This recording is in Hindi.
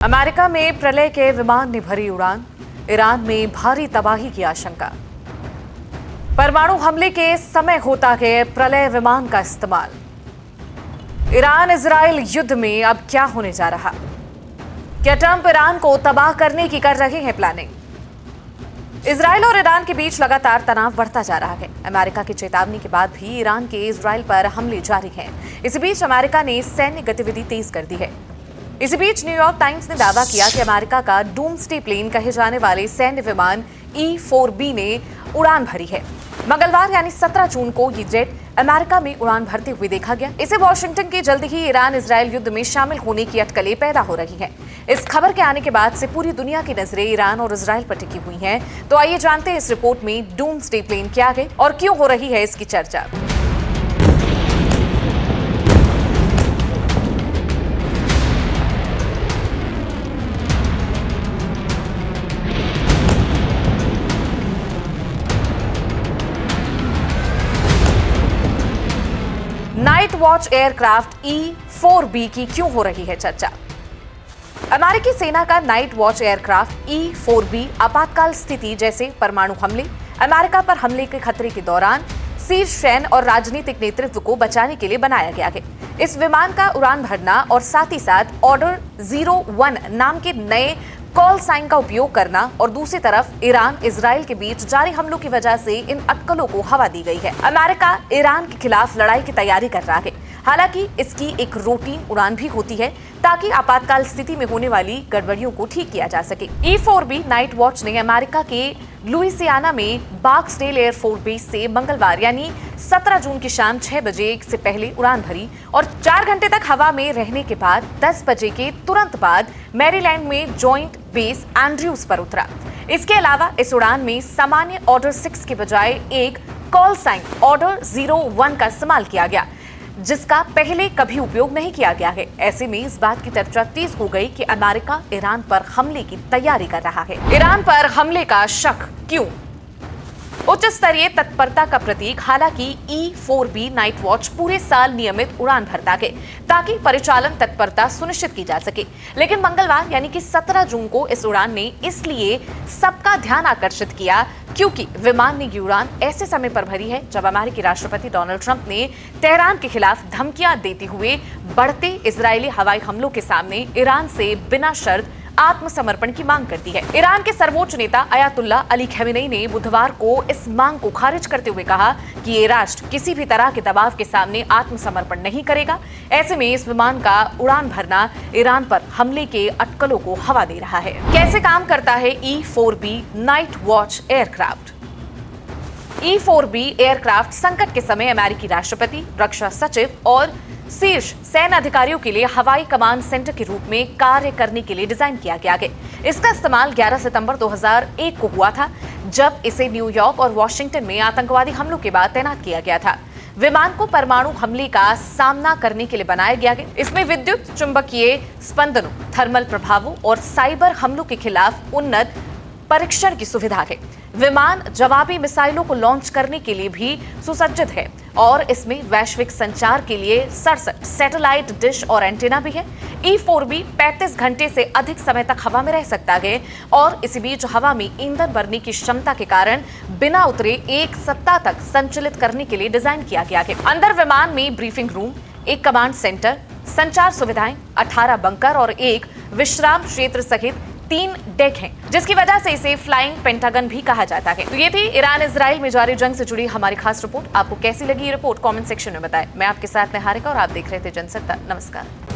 अमेरिका में प्रलय के विमान ने भरी उड़ान, ईरान में भारी तबाही की आशंका। परमाणु हमले के समय होता है प्रलय विमान का इस्तेमाल। ईरान इजराइल युद्ध में अब क्या होने जा रहा? क्या ट्रंप ईरान को तबाह करने की कर रहे हैं प्लानिंग? इजराइल और ईरान के बीच लगातार तनाव बढ़ता जा रहा है। अमेरिका की चेतावनी के बाद भी ईरान के इजराइल पर हमले जारी हैं। इसी बीच अमेरिका ने सैन्य गतिविधि तेज कर दी है। इसी बीच न्यूयॉर्क टाइम्स ने दावा किया कि अमेरिका का डूम्सडे प्लेन कहे जाने वाले सैन्य विमान E-4B ने उड़ान भरी है। मंगलवार यानी 17 जून को ये जेट अमेरिका में उड़ान भरते हुए देखा गया। इसे वॉशिंगटन के जल्द ही ईरान इजराइल युद्ध में शामिल होने की अटकलें पैदा हो रही हैं। इस खबर के आने के बाद से पूरी दुनिया की नजरें ईरान और इजराइल पर टिकी हुई हैं। तो आइए जानते हैं इस रिपोर्ट में डूम्सडे प्लेन क्या है और क्यों हो रही है इसकी चर्चा। नाइट वॉच एयरक्राफ्ट E-4B की क्यों हो रही है चर्चा? अमेरिकी सेना का नाइट वॉच एयरक्राफ्ट E-4B आपातकाल स्थिति जैसे परमाणु हमले, अमेरिका पर हमले के खतरे के दौरान शीर्ष सैन्य और राजनीतिक नेतृत्व को बचाने के लिए बनाया गया है। इस विमान का उड़ान भरना और साथ ही साथ ऑर्डर 01 नाम के नए कॉल साइन का उपयोग करना और दूसरी तरफ ईरान इजराइल के बीच जारी हमलों की वजह से इन अटकलों को हवा दी गई है। अमेरिका ईरान के खिलाफ लड़ाई की तैयारी कर रहा है। हालांकि इसकी एक रूटीन उड़ान भी होती है ताकि आपातकाल स्थिति में होने वाली गड़बड़ियों को ठीक किया जा सके। E-4B नाइट वॉच ने अमेरिका के लुइसियाना में बार्क्सडेल एयरफोर्स बेस से मंगलवार यानी 17 जून की शाम 6 बजे से पहले उड़ान भरी और 4 घंटे तक हवा में रहने के बाद 10 बजे के तुरंत बाद मैरीलैंड में जॉइंट बेस एंड्रयूज पर उतरा। इसके अलावा इस उड़ान में सामान्य ऑर्डर 6 के बजाय एक कॉल साइन ऑर्डर 01 का इस्तेमाल किया गया, जिसका पहले कभी उपयोग नहीं किया गया है। ऐसे में इस बात की चर्चा तेज हो गई कि अमेरिका ईरान पर हमले की तैयारी कर रहा है। ईरान पर हमले का शक क्यों? उच्च स्तरीय तत्परता का प्रतीक। हालांकि E-4B नाइट वॉच पूरे साल नियमित उड़ान भरता है ताकि परिचालन तत्परता सुनिश्चित की जा सके, लेकिन मंगलवार यानी कि 17 जून को इस उड़ान ने इसलिए सबका ध्यान आकर्षित किया क्योंकि विमान ने ये उड़ान ऐसे समय पर भरी है जब अमेरिकी राष्ट्रपति डोनाल्ड ट्रंप ने तेहरान के खिलाफ धमकियां देते हुए बढ़ते इजरायली हवाई हमलों के सामने ईरान से बिना शर्त आत्मसमर्पण की मांग कर दी है। ईरान के सर्वोच्च नेता अयातुल्ला अली खमेनी ने बुधवार को इस मांग को खारिज करते हुए कहा कि ये राष्ट्र किसी भी तरह के दबाव के सामने आत्मसमर्पण नहीं करेगा। ऐसे में इस विमान का उड़ान भरना ईरान पर हमले के अटकलों को हवा दे रहा है। कैसे काम करता है E-4B night watch aircraft? E-4B aircraft संकट के समय अमेरिकी राष्ट्रपति, रक्षा सचिव और शीर्ष सैन्य अधिकारियों के लिए हवाई कमांड सेंटर के रूप में कार्य करने के लिए डिजाइन किया गया है। इसका इस्तेमाल 11 सितंबर 2001 को हुआ था, जब इसे न्यूयॉर्क और वॉशिंगटन में आतंकवादी हमलों के बाद तैनात किया गया था। विमान को परमाणु हमले का सामना करने के लिए बनाया गया है। इसमें विद्युत चुंबकीय स्पंदनों, थर्मल प्रभावों और साइबर हमलों के खिलाफ उन्नत परीक्षण की सुविधा है। विमान जवाबी मिसाइलों को लॉन्च करने के लिए भी सुसज्जित है और इसमें वैश्विक संचार के लिए 67 सैटेलाइट डिश और एंटीना भी है। E-4B 35 घंटे से अधिक समय तक हवा में रह सकता है और इसी बीच हवा में ईंधन भरने की क्षमता के कारण बिना उतरे 1 सप्ताह तक संचालित करने के लिए डिजाइन किया गया है। अंदर विमान में ब्रीफिंग रूम, एक कमांड सेंटर, संचार सुविधाएं, 18 बंकर और एक विश्राम क्षेत्र सहित 3 डेक हैं, जिसकी वजह से इसे फ्लाइंग पेंटागन भी कहा जाता है। तो ये थी ईरान इजराइल में जारी जंग से जुड़ी हमारी खास रिपोर्ट। आपको कैसी लगी ये रिपोर्ट कमेंट सेक्शन में बताएं। मैं आपके साथ निहारिका और आप देख रहे थे जनसत्ता। नमस्कार।